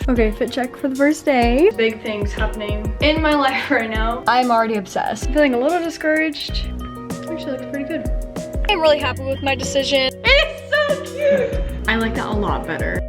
Okay, fit check for the first day. Big things happening in my life right now. I'm already obsessed. I'm feeling a little discouraged. Actually looks pretty good. I'm really happy with my decision. It's so cute. I like that a lot better.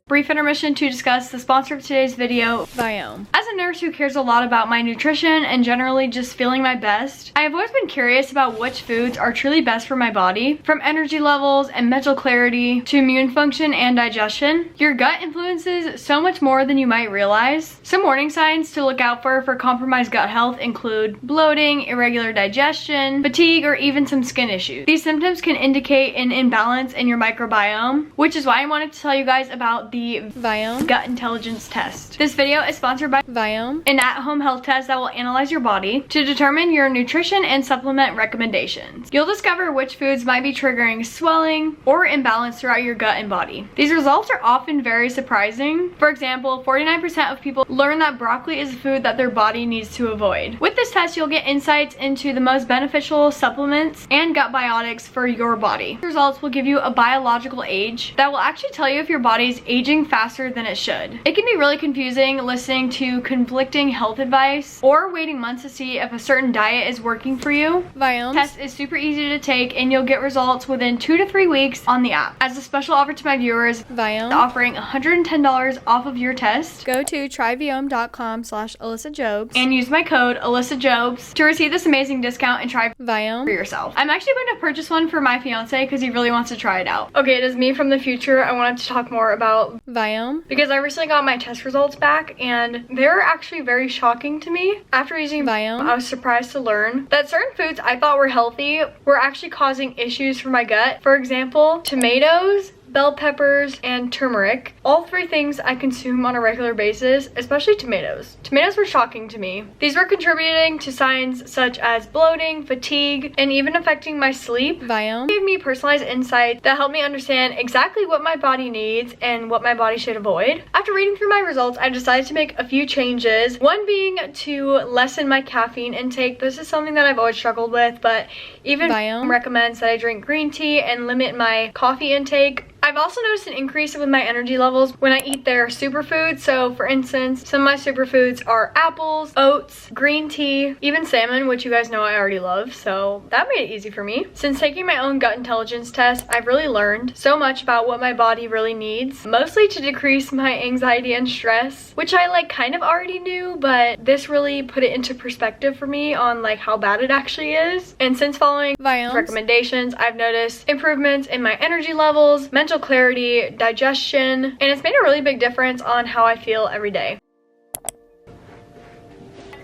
Brief intermission to discuss the sponsor of today's video, Viome. As a nurse who cares a lot about my nutrition and generally just feeling my best, I have always been curious about which foods are truly best for my body, from energy levels and mental clarity to immune function and digestion. Your gut influences so much more than you might realize. Some warning signs to look out for compromised gut health include bloating, irregular digestion, fatigue, or even some skin issues. These symptoms can indicate an imbalance in your microbiome, which is why I wanted to tell you guys about the Viome Gut Intelligence Test. This video is sponsored by Viome, an at-home health test that will analyze your body to determine your nutrition and supplement recommendations. You'll discover which foods might be triggering swelling or imbalance throughout your gut and body. These results are often very surprising. For example, 49% of people learn that broccoli is a food that their body needs to avoid. With this test, you'll get insights into the most beneficial supplements and gut biotics for your body. The results will give you a biological age that will actually tell you if your body's aging faster than it should. It can be really confusing listening to conflicting health advice or waiting months to see if a certain diet is working for you. Viome's test is super easy to take and you'll get results within 2 to 3 weeks on the app. As a special offer to my viewers, Viome is offering $110 off of your test. Go to tryviome.com/AlyssaJobes and use my code AlyssaJobes to receive this amazing discount and try Viome for yourself. I'm actually going to purchase one for my fiance because he really wants to try it out. Okay, it is me from the future. I wanted to talk more about Viome because I recently got my test results back and they're actually very shocking to me. After using Viome, I was surprised to learn that certain foods I thought were healthy were actually causing issues for my gut. For example, tomatoes, bell peppers, and turmeric. All 3 things I consume on a regular basis, especially tomatoes. Tomatoes were shocking to me. These were contributing to signs such as bloating, fatigue, and even affecting my sleep. Viome gave me personalized insights that helped me understand exactly what my body needs and what my body should avoid. After reading through my results, I decided to make a few changes. One being to lessen my caffeine intake. This is something that I've always struggled with, but even Viome recommends that I drink green tea and limit my coffee intake. I've also noticed an increase with my energy levels when I eat their superfoods. So for instance, some of my superfoods are apples, oats, green tea, even salmon, which you guys know I already love. So that made it easy for me. Since taking my own gut intelligence test, I've really learned so much about what my body really needs, mostly to decrease my anxiety and stress, which I kind of already knew, but this really put it into perspective for me on how bad it actually is. And since following Viome's recommendations, I've noticed improvements in my energy levels, mental clarity, digestion, and it's made a really big difference on how I feel every day.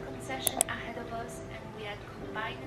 Concession ahead of us and we had combined it.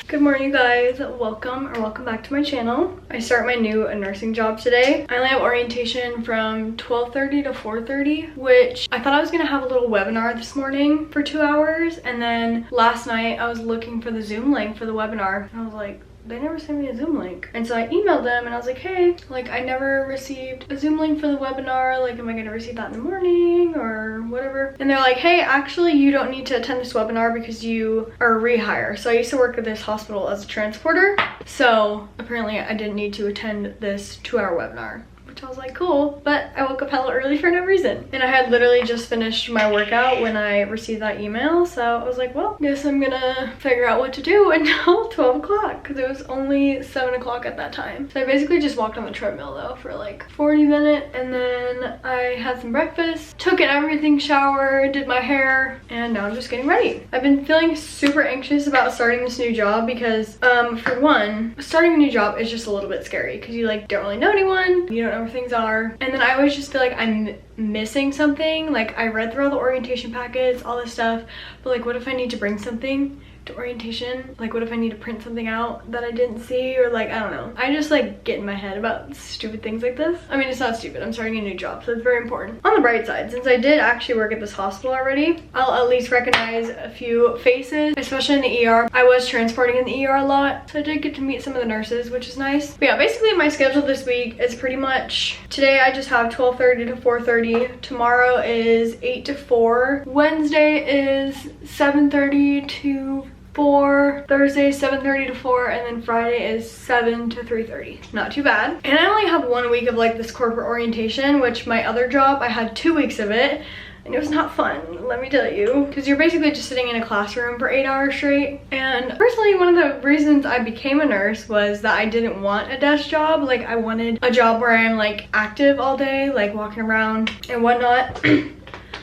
Good morning, guys. Welcome back to my channel. I start my new nursing job today. I only have orientation from 12:30 to 4:30, which I thought I was gonna have a little webinar this morning for 2 hours, and then last night I was looking for the Zoom link for the webinar and I was like, they never sent me a Zoom link. And so I emailed them and I was like, hey, I never received a Zoom link for the webinar. Am I gonna receive that in the morning or whatever? And they're like, hey, actually you don't need to attend this webinar because you are a rehire. So I used to work at this hospital as a transporter. So apparently I didn't need to attend this 2-hour webinar, which I was like, cool. But I woke up hella early for no reason. And I had literally just finished my workout when I received that email. So I was like, well, guess I'm gonna figure out what to do until 12 o'clock because it was only 7 o'clock at that time. So I basically just walked on the treadmill though for like 40 minutes, and then I had some breakfast, took an everything shower, did my hair, and now I'm just getting ready. I've been feeling super anxious about starting this new job because for one, starting a new job is just a little bit scary because you like don't really know anyone, you don't know where things are, and then I always just feel like I'm missing something. Like I read through all the orientation packets, all this stuff, but like what if I need to bring something to orientation? Like what if I need to print something out that I didn't see, or like I don't know. I just like get in my head about stupid things like this. I mean, it's not stupid, I'm starting a new job, so it's very important. On the bright side, since I did actually work at this hospital already, I'll at least recognize a few faces, especially in the ER. I was transporting in the ER a lot, so I did get to meet some of the nurses, which is nice. But yeah, basically my schedule this week is pretty much, today I just have 12:30 to 4:30, tomorrow is 8 to 4, Wednesday is 7:30 to 4, Thursday 7:30 to 4, and then Friday is 7 to 3:30. Not too bad. And I only have 1 week of like this corporate orientation, which my other job I had 2 weeks of it, and it was not fun, let me tell you, because you're basically just sitting in a classroom for 8 hours straight. And personally, one of the reasons I became a nurse was that I didn't want a desk job. Like I wanted a job where I'm like active all day, like walking around and whatnot.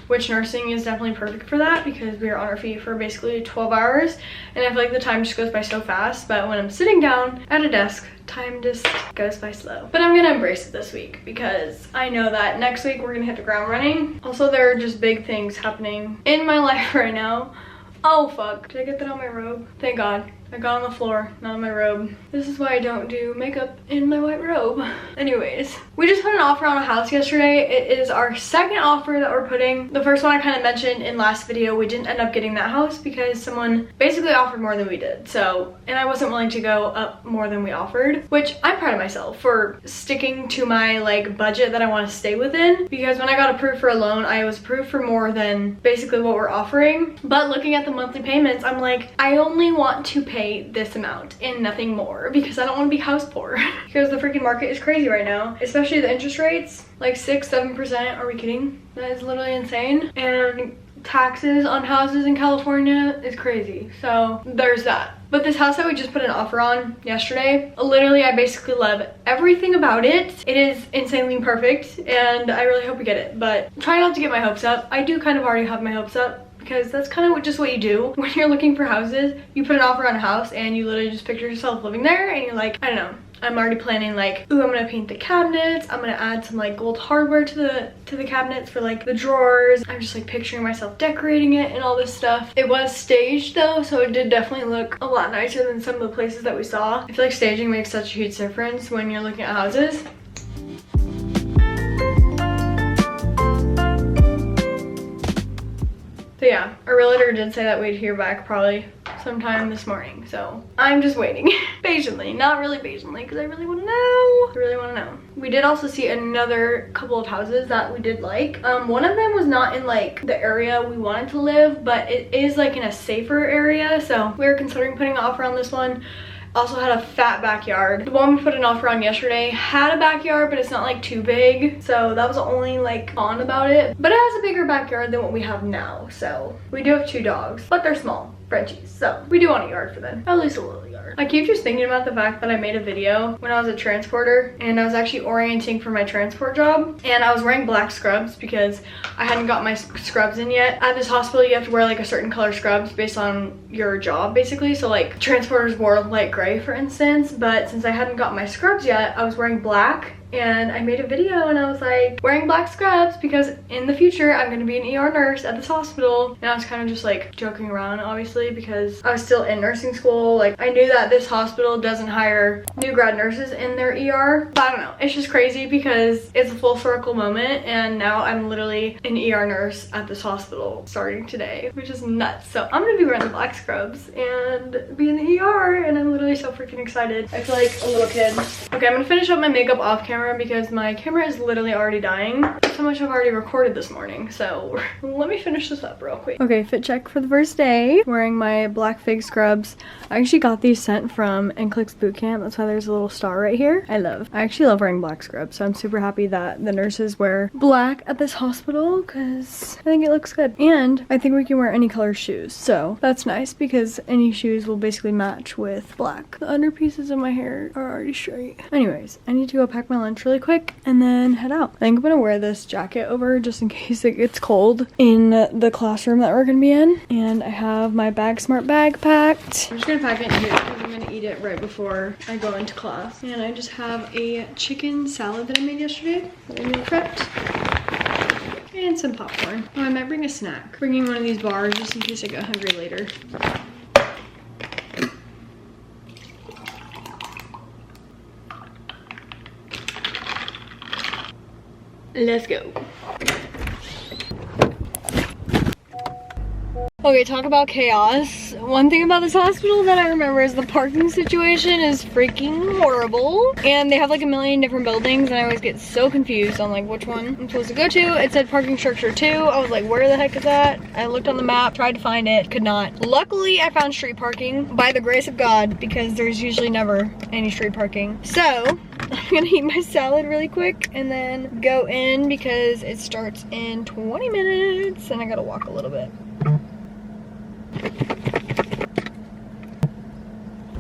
Which nursing is definitely perfect for that because we are on our feet for basically 12 hours, and I feel like the time just goes by so fast. But when I'm sitting down at a desk, time just goes by slow. But I'm gonna embrace it this week because I know that next week we're gonna hit the ground running. Also, there are just big things happening in my life right now. Oh fuck, did I get that on my robe? Thank God. I got on the floor, not on my robe. This is why I don't do makeup in my white robe. Anyways, we just put an offer on a house yesterday. It is our second offer that we're putting. The first one I kind of mentioned in last video, we didn't end up getting that house because someone basically offered more than we did. So, and I wasn't willing to go up more than we offered, which I'm proud of myself for sticking to my like budget that I want to stay within, because when I got approved for a loan, I was approved for more than basically what we're offering. But looking at the monthly payments, I'm like, I only want to pay this amount and nothing more because I don't want to be house poor because the freaking market is crazy right now, especially the interest rates, like 6-7%. Are we kidding? That is literally insane. And taxes on houses in California is crazy, so there's that. But this house that we just put an offer on yesterday, literally I basically love everything about it. It is insanely perfect and I really hope we get it, but try not to get my hopes up. I do kind of already have my hopes up because that's kind of just what you do when you're looking for houses. You put an offer on a house and you literally just picture yourself living there, and you're like, I don't know, I'm already planning like, ooh, I'm gonna paint the cabinets, I'm gonna add some like gold hardware to the cabinets for like the drawers. I'm just like picturing myself decorating it and all this stuff. It was staged though, so it did definitely look a lot nicer than some of the places that we saw. I feel like staging makes such a huge difference when you're looking at houses. So yeah, our realtor did say that we'd hear back probably sometime this morning. So I'm just waiting patiently, not really patiently, because I really want to know. I really want to know. We did also see another couple of houses that we did like. One of them was not in like the area we wanted to live, but it is like in a safer area. So we were considering putting an offer on this one. Also had a fat backyard. The one we put an offer on yesterday had a backyard, but it's not like too big, so that was the only like con about it. But it has a bigger backyard than what we have now. So we do have 2 dogs, but they're small Frenchies, so we do want a yard for them, at least a little yard. I keep just thinking about the fact that I made a video when I was a transporter and I was actually orienting for my transport job, and I was wearing black scrubs because I hadn't got my scrubs in yet. At this hospital you have to wear like a certain color scrubs based on your job basically. So like transporters wore light gray for instance, but since I hadn't got my scrubs yet, I was wearing black. And I made a video and I was like, wearing black scrubs because in the future I'm gonna be an ER nurse at this hospital. And I was kind of just like joking around obviously because I was still in nursing school. Like I knew that this hospital doesn't hire new grad nurses in their ER. But I don't know, it's just crazy because it's a full circle moment and now I'm literally an ER nurse at this hospital starting today, which is nuts. So I'm gonna be wearing the black scrubs and be in the ER and I'm literally so freaking excited. I feel like a little kid. Okay, I'm gonna finish up my makeup off camera camera because my camera is literally already dying. That's how much I've already recorded this morning. So let me finish this up real quick. Okay, fit check for the first day. Wearing my black fig scrubs. I actually got these sent from NCLEX Bootcamp. That's why there's a little star right here. I actually love wearing black scrubs. So I'm super happy that the nurses wear black at this hospital because I think it looks good. And I think we can wear any color shoes. So that's nice because any shoes will basically match with black. The under pieces of my hair are already straight. Anyways, I need to go pack my lunch really quick and then head out. I think I'm gonna wear this jacket over just in case it gets cold in the classroom that we're gonna be in. And I have my Bag Smart bag packed. I'm just gonna pack it in here because I'm gonna eat it right before I go into class. And I just have a chicken salad that I made yesterday that I meal prepped. And some popcorn. Oh, I might bring a snack. Bringing one of these bars just in case I get hungry later. Let's go. Okay, talk about chaos. One thing about this hospital that I remember is the parking situation is freaking horrible. And they have like a million different buildings and I always get so confused on like which one I'm supposed to go to. It said parking structure 2. I was like, where the heck is that? I looked on the map, tried to find it, could not. Luckily, I found street parking by the grace of God because there's usually never any street parking. So, I'm gonna eat my salad really quick and then go in because it starts in 20 minutes and I gotta walk a little bit.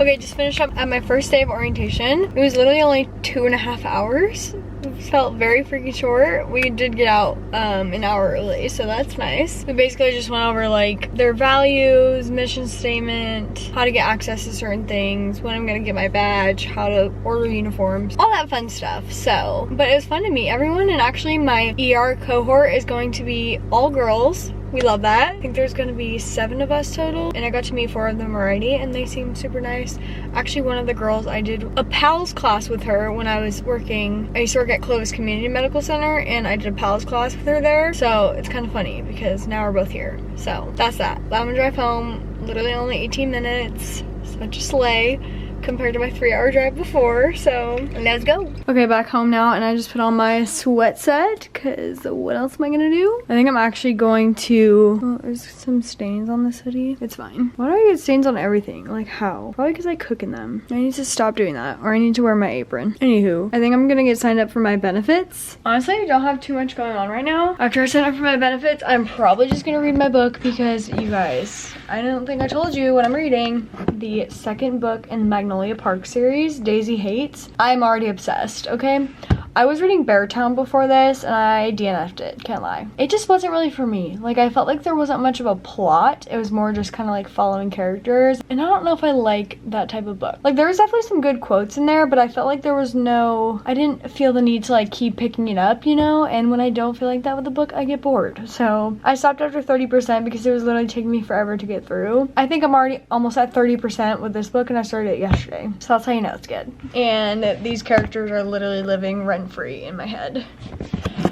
Okay, just finished up at my first day of orientation. It was literally only 2.5 hours. It felt very freaking short. We did get out an hour early, so that's nice. We basically just went over like their values, mission statement, how to get access to certain things, when I'm gonna get my badge, how to order uniforms, all that fun stuff. So, but it was fun to meet everyone, and actually my ER cohort is going to be all girls. We love that. I think there's gonna be 7 of us total, and I got to meet 4 of them already, and they seem super nice. Actually, one of the girls, I did a PALS class with her when I was working. I used to work at Clovis Community Medical Center, and I did a PALS class with her there. So it's kind of funny because now we're both here. So that's that. I'm gonna drive home, literally only 18 minutes, such a sleigh compared to my 3-hour drive before, so let's go. Okay, back home now, and I just put on my sweat set because what else am I gonna do? I think I'm actually going to, oh, there's some stains on this hoodie. It's fine. Why do I get stains on everything? Like how? Probably because I cook in them. I need to stop doing that, or I need to wear my apron. Anywho, I think I'm gonna get signed up for my benefits. Honestly, I don't have too much going on right now. After I sign up for my benefits, I'm probably just gonna read my book because you guys, I don't think I told you what I'm reading. The second book in Magnolia Park series, Daisy Hates. I'm already obsessed, okay? I was reading Beartown before this and I DNF'd it, can't lie. It just wasn't really for me. Like, I felt like there wasn't much of a plot. It was more just kind of like following characters. And I don't know if I like that type of book. Like, there was definitely some good quotes in there, but I felt like there was no, I didn't feel the need to like keep picking it up, you know? And when I don't feel like that with a book, I get bored. So I stopped after 30% because it was literally taking me forever to get through. I think I'm already almost at 30% with this book and I started it yesterday. So that's how you know it's good. And these characters are literally living rent-free in my head.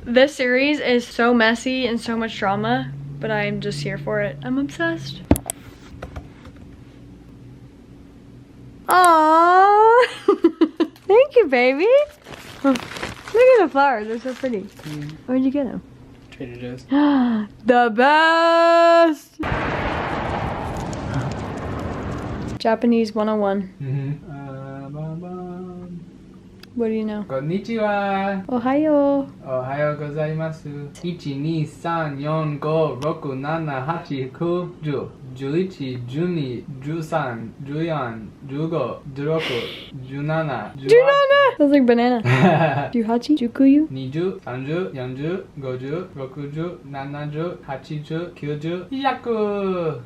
This series is so messy and so much drama, but I'm just here for it. I'm obsessed. Aww. Thank you, baby. Look at the flowers, they're so pretty. Where'd you get them? Trader Joe's. The best! Japanese 101. What do you know? Konnichiwa. Ohayo. Ohayo gozaimasu. 1,2,3,4,5,6,7,8,9,10 11, 12, 13, 14, 15, 16, 17, 18. Sounds like banana. Juhachi? Jukuyu? 20, 30, 40, 50, 60, 70, 80, 90, 100.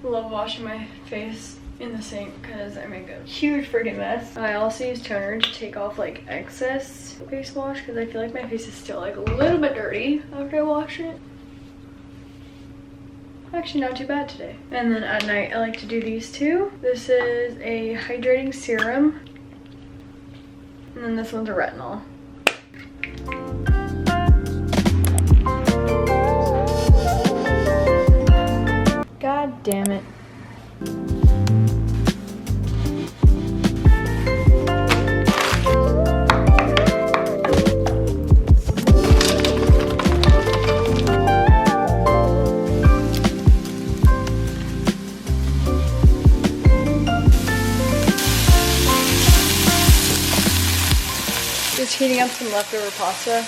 Love washing my face in the sink because I make a huge freaking mess. I also use toner to take off like excess face wash because I feel like my face is still like a little bit dirty after I wash it. Actually not too bad today. And then at night I like to do these two. This is a hydrating serum and then this one's a retinol. damn it. Just heating up some leftover pasta.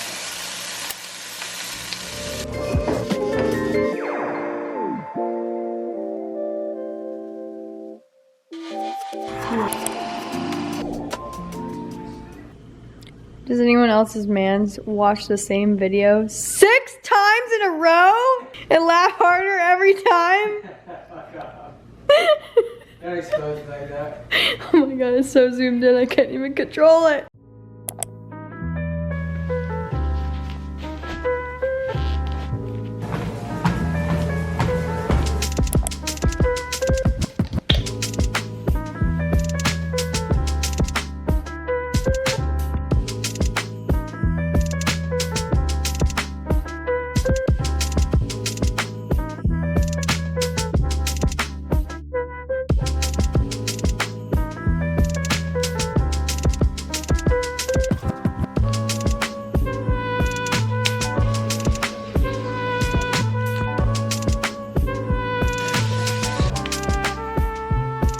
Does anyone else's mans watch the same video 6 times in a row and laugh harder every time? Not exposed like that. Oh my god, it's so zoomed in, I can't even control it.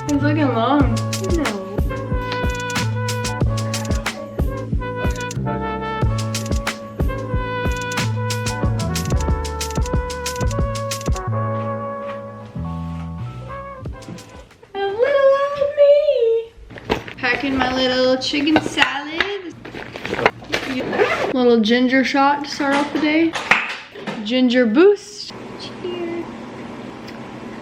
It's looking long. No. A little of me. Packing my little chicken salad. Little ginger shot to start off the day. Ginger boost. Cheers.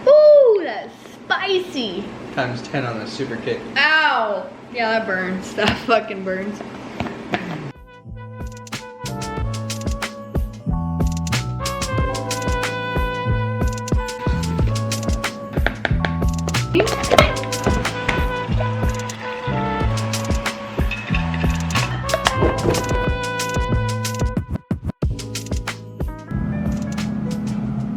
Ooh, that's spicy. Times 10 on the super kick. Ow! Yeah, that burns. That fucking burns.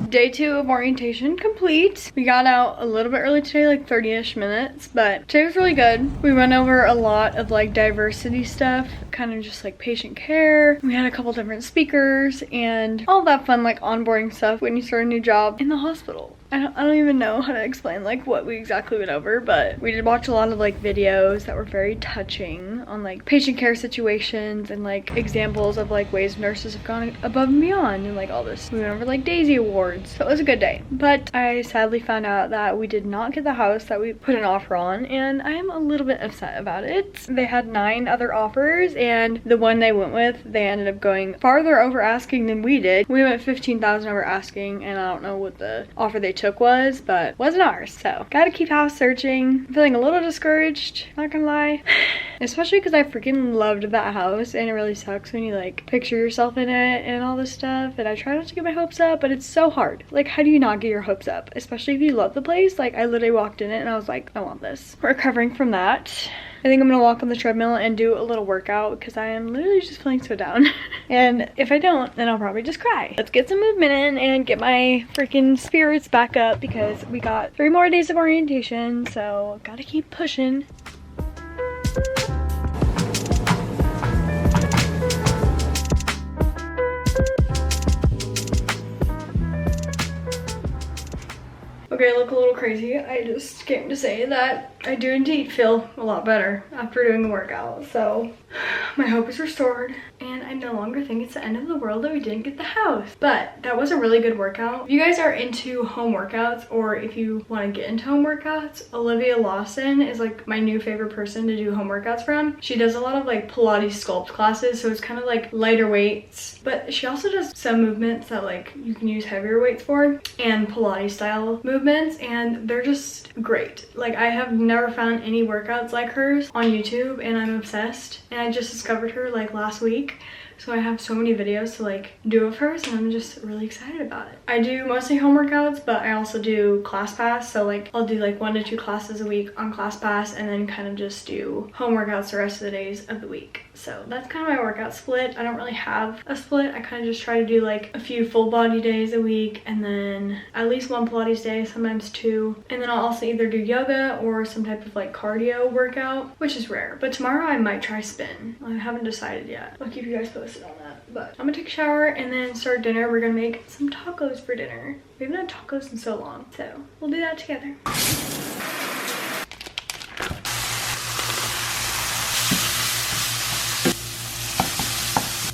Day 2 of orientation complete. We got out a little bit early today, like 30-ish minutes, but today was really good. We went over a lot of like diversity stuff, kind of just like patient care. We had a couple different speakers and all that fun like onboarding stuff when you start a new job in the hospital. I don't even know how to explain like what we exactly went over, but we did watch a lot of like videos that were very touching on like patient care situations and like examples of like ways nurses have gone above and beyond and like all this. We went over like Daisy Awards, so it was a good day. But I sadly found out that we did not get the house that we put an offer on, and I am a little bit upset about it. They had 9 other offers, and the one they went with, they ended up going farther over asking than we did. We went 15,000 over asking, and I don't know what the offer they took was, but wasn't ours. So gotta keep house searching. I'm feeling a little discouraged, not gonna lie. Especially because I freaking loved that house, and it really sucks when you like picture yourself in it and all this stuff, and I try not to get my hopes up, but it's so hard. Like, how do you not get your hopes up? Especially if you love the place. Like, I literally walked in it and I was like, I want this. Recovering from that. I think I'm gonna walk on the treadmill and do a little workout because I am literally just feeling so down. And if I don't, then I'll probably just cry. Let's get some movement in and get my freaking spirits back up because we got 3 more days of orientation, so gotta keep pushing. Okay, I look a little crazy. I just came to say that I do indeed feel a lot better after doing the workout. So my hope is restored, and I no longer think it's the end of the world that we didn't get the house. But that was a really good workout. If you guys are into home workouts, or if you want to get into home workouts, Olivia Lawson is like my new favorite person to do home workouts from. She does a lot of like Pilates sculpt classes, so it's kind of like lighter weights, but she also does some movements that like you can use heavier weights for, and Pilates style movements, and they're just great. Like, I have never found any workouts like hers on YouTube, and I'm obsessed. And I just discovered her like last week, so I have so many videos to like do of hers, and I'm just really excited about it. I do mostly home workouts, but I also do ClassPass, so like I'll do like 1 to 2 classes a week on ClassPass, and then kind of just do home workouts the rest of the days of the week. So that's kind of my workout split. I don't really have a split. I kind of just try to do like a few full body days a week and then at least one Pilates day, sometimes two. And then I'll also either do yoga or some type of like cardio workout, which is rare. But tomorrow I might try spin. I haven't decided yet. I'll keep you guys posted on that. But I'm gonna take a shower and then start dinner. We're gonna make some tacos for dinner. We haven't had tacos in so long, so we'll do that together.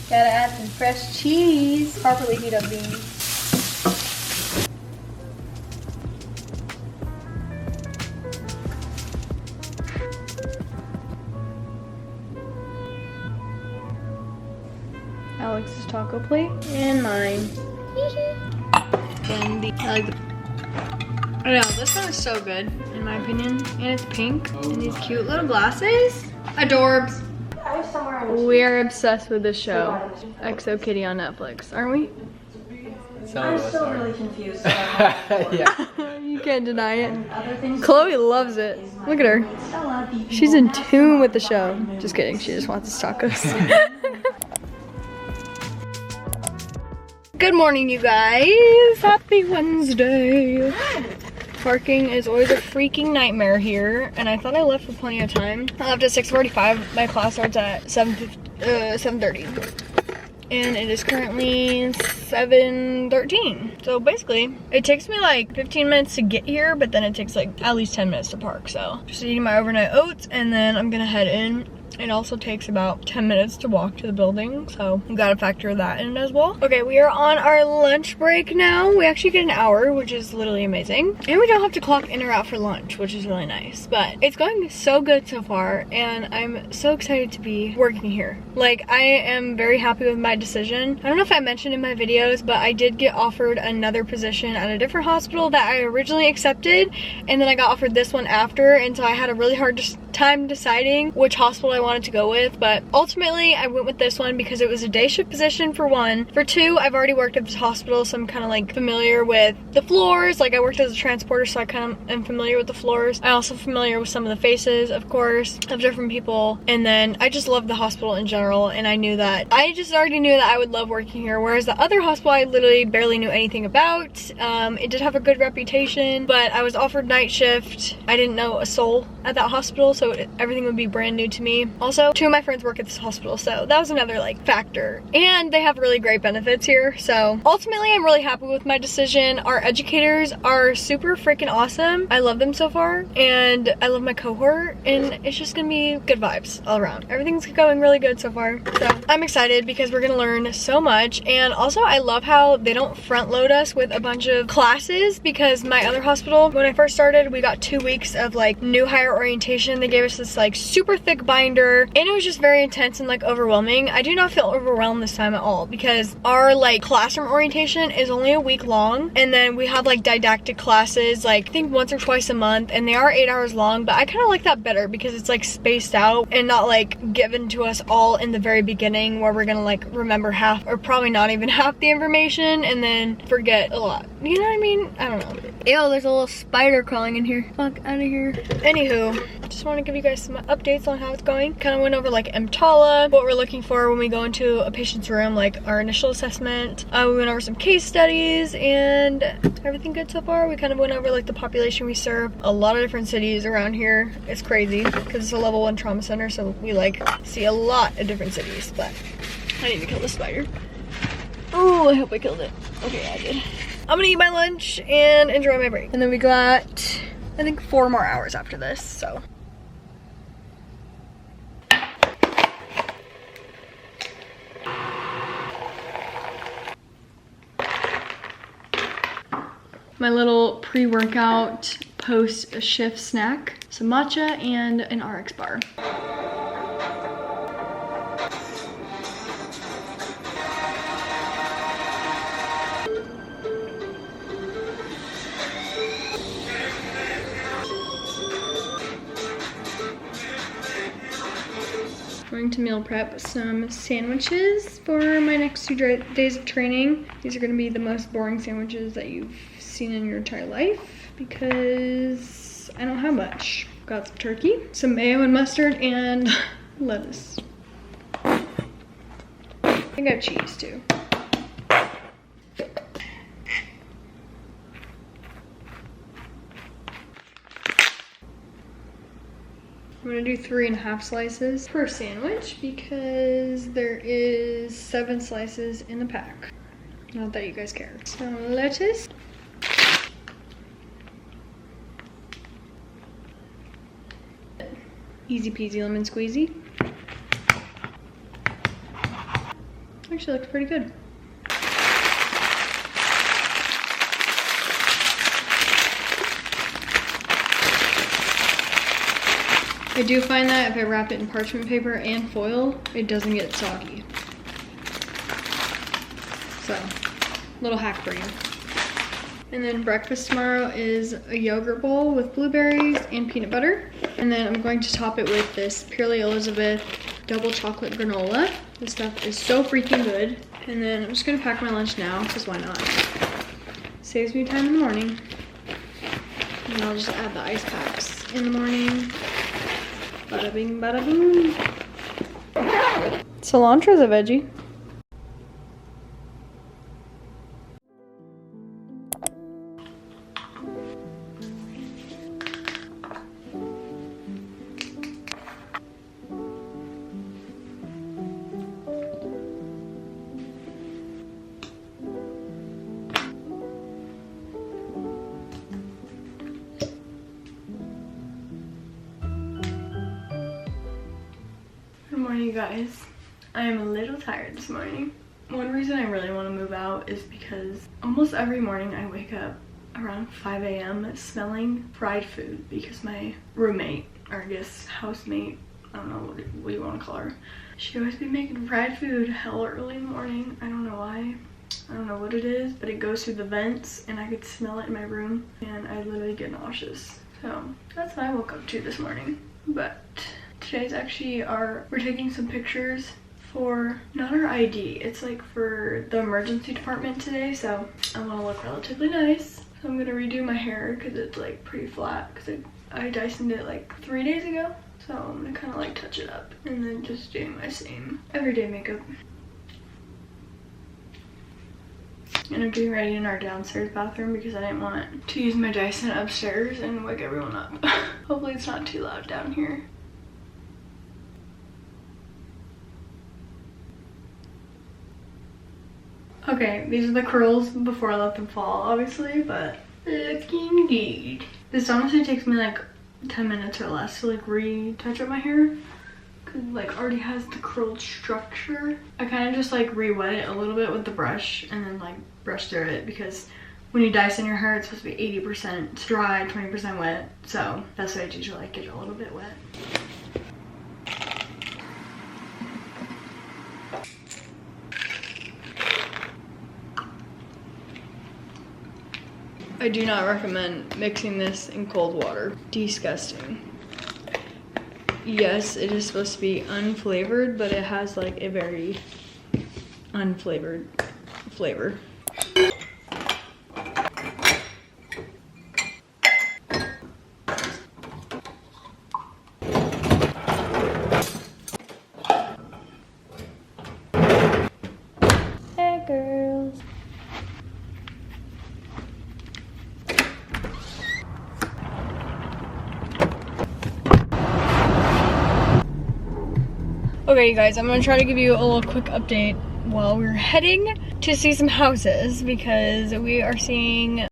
Gotta add some fresh cheese. Properly heat up beans. Alex's taco plate and mine. And I like the. I know, this one is so good in my opinion, and it's pink and these cute little glasses. Adorbs. We're obsessed with this show, Exo Kitty on Netflix, aren't we? I'm still really confused. Yeah. You can't deny it. Chloe loves it. Look at her. She's in tune with the show. Just kidding, she just wants tacos. Good morning, you guys. Happy Wednesday. Parking is always a freaking nightmare here, and I thought I left for plenty of time. I left at 6:45. My class starts at 7:30, and it is currently 7:13. So basically, it takes me like 15 minutes to get here, but then it takes like at least 10 minutes to park. So just eating my overnight oats, and then I'm gonna head in. It also takes about 10 minutes to walk to the building, so you gotta factor that in as well. Okay, we are on our lunch break now. We actually get an hour, which is literally amazing. And we don't have to clock in or out for lunch, which is really nice. But it's going so good so far, and I'm so excited to be working here. Like, I am very happy with my decision. I don't know if I mentioned in my videos, but I did get offered another position at a different hospital that I originally accepted, and then I got offered this one after, and so I had a really hard time deciding which hospital I wanted to go with, but ultimately I went with this one because it was a day shift position for one. For two, I've already worked at this hospital, so I'm kind of like familiar with the floors. Like, I worked as a transporter, so I kind of am familiar with the floors. I'm also familiar with some of the faces, of course, of different people. And then I just love the hospital in general, and I just already knew that I would love working here, whereas the other hospital I literally barely knew anything about. It did have a good reputation, but I was offered night shift. I didn't know a soul at that hospital, so everything would be brand new to me. Also, two of my friends work at this hospital, so that was another like factor. And they have really great benefits here, so ultimately I'm really happy with my decision. Our educators are super freaking awesome. I love them so far, and I love my cohort, and it's just gonna be good vibes all around. Everything's going really good so far, so I'm excited because we're gonna learn so much. And also, I love how they don't front load us with a bunch of classes, because my other hospital, when I first started, we got 2 weeks of like new hire orientation. They gave us this like super thick binder, and it was just very intense and like overwhelming. I do not feel overwhelmed this time at all, because our like classroom orientation is only a week long, and then we have like didactic classes like I think once or twice a month, and they are 8 hours long, but I kind of like that better because it's like spaced out and not like given to us all in the very beginning, where we're gonna like remember half or probably not even half the information and then forget a lot. You know what I mean? I don't know. Ew, there's a little spider crawling in here. Fuck out of here. Anywho, just want to give you guys some updates on how it's going. Kind of went over like EMTALA, what we're looking for when we go into a patient's room, like our initial assessment. We went over some case studies, and everything good so far. We kind of went over like the population we serve. A lot of different cities around here. It's crazy because it's a level 1 trauma center, so we like see a lot of different cities. But I need to kill the spider. Oh, I hope I killed it. Okay, I did. I'm gonna eat my lunch and enjoy my break. And then we got, I think, 4 more hours after this, so. My little pre-workout post-shift snack, some matcha and an RX bar. Going to meal prep some sandwiches for my next 2 days of training. These are going to be the most boring sandwiches that you've seen in your entire life because I don't have much. Got some turkey, some mayo and mustard, and lettuce. think I have cheese too. I'm gonna do 3.5 slices per sandwich because there is 7 slices in the pack. Not that you guys care. Some lettuce. Easy peasy lemon squeezy. Actually looks pretty good. I do find that if I wrap it in parchment paper and foil, it doesn't get soggy. So, little hack for you. And then breakfast tomorrow is a yogurt bowl with blueberries and peanut butter. And then I'm going to top it with this Purely Elizabeth double chocolate granola. This stuff is so freaking good. And then I'm just gonna pack my lunch now, because why not? Saves me time in the morning. And I'll just add the ice packs in the morning. Bada bing, bada boom. Cilantro's a veggie. Good morning, you guys. I am a little tired this morning. One reason I really want to move out is because almost every morning I wake up around 5 a.m. smelling fried food because my roommate, or I guess housemate, I don't know what you want to call her, she always be making fried food hella early in the morning. I don't know why. I don't know what it is, but it goes through the vents and I could smell it in my room and I literally get nauseous. So that's what I woke up to this morning. But today's actually we're taking some pictures for, not our ID, it's like for the emergency department today, so I want to look relatively nice. So I'm gonna redo my hair because it's like pretty flat because I Dysoned it like 3 days ago. So I'm gonna kind of like touch it up and then just do my same everyday makeup. And I'm getting ready in our downstairs bathroom because I didn't want to use my Dyson upstairs and wake everyone up. Hopefully it's not too loud down here. Okay, these are the curls before I let them fall, obviously, but looking good. This honestly takes me like 10 minutes or less to like retouch up my hair because it like already has the curled structure. I kind of just like re-wet it a little bit with the brush and then like brush through it because when you Dyson your hair, it's supposed to be 80% dry, 20% wet. So that's why I usually like it a little bit wet. I do not recommend mixing this in cold water. Disgusting. Yes, it is supposed to be unflavored, but it has like a very unflavored flavor. Hey girls. Okay, you guys, I'm gonna try to give you a little quick update while we're heading to see some houses because we are seeing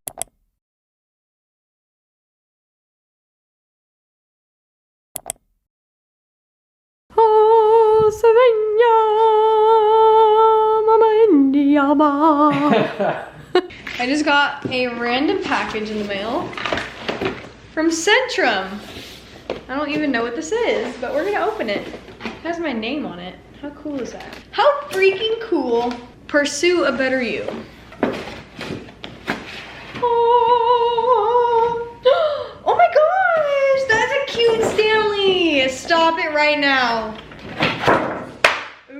I just got a random package in the mail from Centrum. I don't even know what this is, but we're gonna open it. It has my name on it. How cool is that? How freaking cool. Pursue a better you. Oh my gosh, that's a cute Stanley. Stop it right now.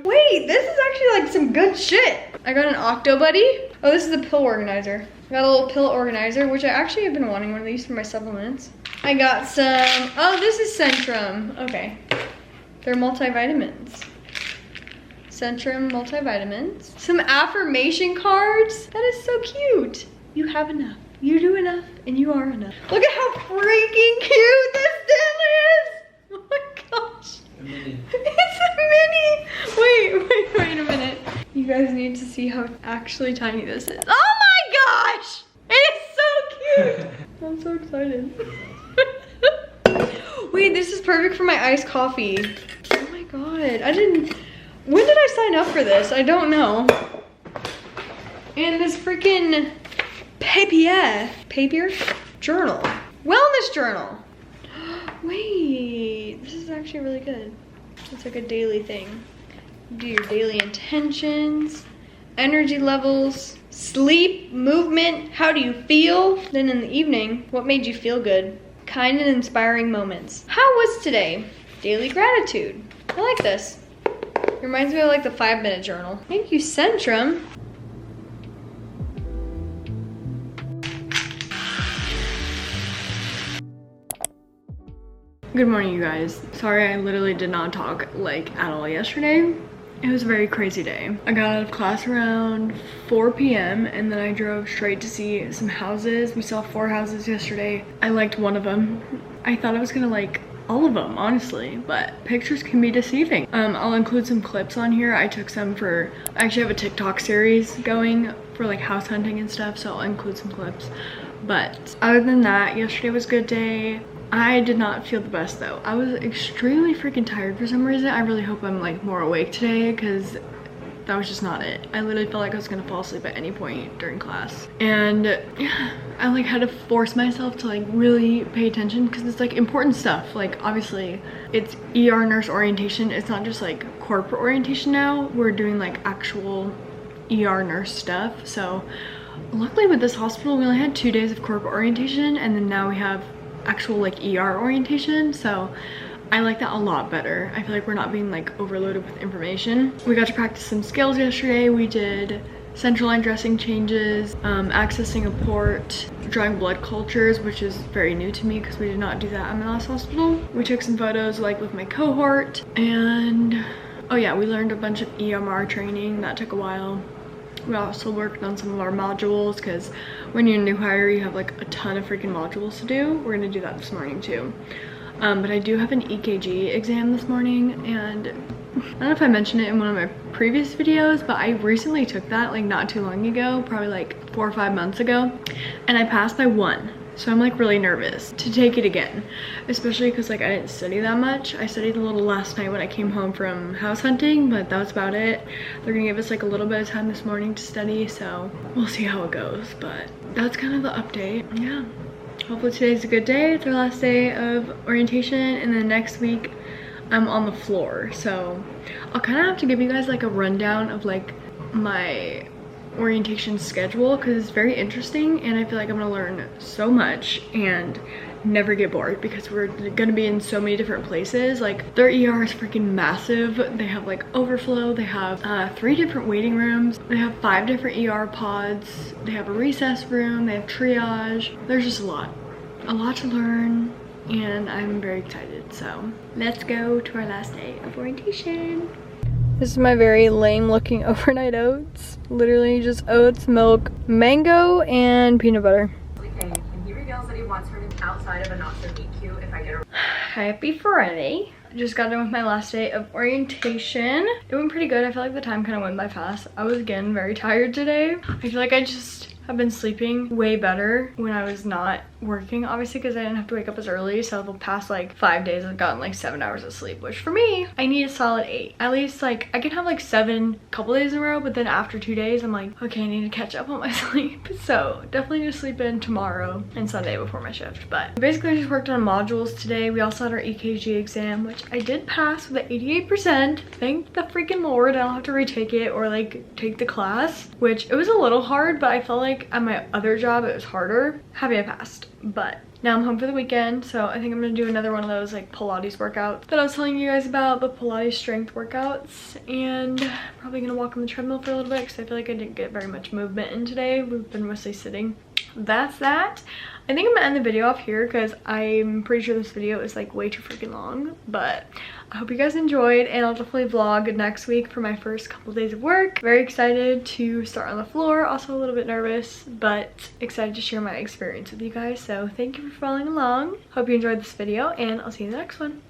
Wait, this is actually like some good shit. I got an Octo Buddy. Oh, this is a pill organizer. I got a little pill organizer, which I actually have been wanting one of these for my supplements. I got some, oh, this is Centrum. Okay. They're multivitamins. Centrum multivitamins. Some affirmation cards. That is so cute. You have enough. You do enough and you are enough. Look at how freaking cute this Stanley is. Oh my gosh. A mini. It's a mini. Wait a minute. You guys need to see how actually tiny this is. Oh my gosh. It is so cute. I'm so excited. Wait, this is perfect for my iced coffee. Oh my god. When did I sign up for this? I don't know. And this freaking paper journal. Wellness journal. Wait, this is actually really good. It's like a daily thing. Do your daily intentions, energy levels, sleep, movement, how do you feel? Then in the evening, what made you feel good? Kind and inspiring moments. How was today? Daily gratitude. I like this. It reminds me of like the 5-minute journal. Thank you, Centrum. Good morning, you guys. Sorry, I literally did not talk like at all yesterday. It was a very crazy day. I got out of class around 4 p.m. and then I drove straight to see some houses. We saw 4 houses yesterday. I liked one of them. I thought I was gonna like all of them, honestly, but pictures can be deceiving. I'll include some clips on here. I took some I actually have a TikTok series going for like house hunting and stuff, so I'll include some clips. But other than that, yesterday was a good day. I did not feel the best though. I was extremely freaking tired for some reason. I really hope I'm like more awake today because that was just not it. I literally felt like I was gonna fall asleep at any point during class. And yeah, I like had to force myself to like really pay attention because it's like important stuff. Like obviously it's ER nurse orientation. It's not just like corporate orientation now. We're doing like actual ER nurse stuff. So luckily with this hospital, we only had 2 days of corporate orientation and then now we have actual like ER orientation, so I like that a lot better. I feel like we're not being like overloaded with information. We got to practice some skills yesterday. We did central line dressing changes, accessing a port, drawing blood cultures, which is very new to me because we did not do that in the last hospital. We took some photos like with my cohort, and oh yeah, we learned a bunch of EMR training. That took a while. We also worked on some of our modules because when you're a new hire, you have like a ton of freaking modules to do. We're gonna do that this morning too. But I do have an EKG exam this morning, and I don't know if I mentioned it in one of my previous videos, but I recently took that like not too long ago, probably like 4 or 5 months ago, and I passed by 1. So I'm like really nervous to take it again, especially because like I didn't study that much. I studied a little last night when I came home from house hunting, but that was about it. They're gonna give us like a little bit of time this morning to study, so we'll see how it goes. But that's kind of the update. Yeah, hopefully today's a good day. It's our last day of orientation, and then next week I'm on the floor. So I'll kind of have to give you guys like a rundown of like my orientation schedule because it's very interesting and I feel like I'm gonna learn so much and never get bored because we're gonna be in so many different places. Like their ER is freaking massive. They have like overflow, they have 3 different waiting rooms, they have 5 different ER pods, they have a recess room, they have triage. There's just a lot to learn and I'm very excited. So let's go to our last day of orientation. This is my very lame looking overnight oats. Literally just oats, milk, mango, and peanut butter. And he reveals that he wants her to outside of a not so meet cute if I get a Happy Friday. I just got done with my last day of orientation. It went pretty good. I feel like the time kind of went by fast. I was again very tired today. I feel like I just have been sleeping way better when I was not working, obviously, because I didn't have to wake up as early. So the past like 5 days I've gotten like 7 hours of sleep, which for me, I need a solid 8. At least like I can have like 7 couple days in a row, but then after 2 days I'm like, okay, I need to catch up on my sleep. So definitely need to sleep in tomorrow and Sunday before my shift. But basically I just worked on modules today. We also had our EKG exam, which I did pass with an 88%. Thank the freaking Lord. I don't have to retake it or like take the class, which it was a little hard, but I felt like at my other job it was harder. Happy I passed. But now I'm home for the weekend, so I think I'm gonna do another one of those like Pilates workouts that I was telling you guys about, the Pilates strength workouts, and probably gonna walk on the treadmill for a little bit because I feel like I didn't get very much movement in today. We've been mostly sitting. that's that. I think I'm gonna end the video off here because I'm pretty sure this video is like way too freaking long, but I hope you guys enjoyed, and I'll definitely vlog next week for my first couple days of work. Very excited to start on the floor, also a little bit nervous, but excited to share my experience with you guys. So thank you for following along. Hope you enjoyed this video, and I'll see you in the next one.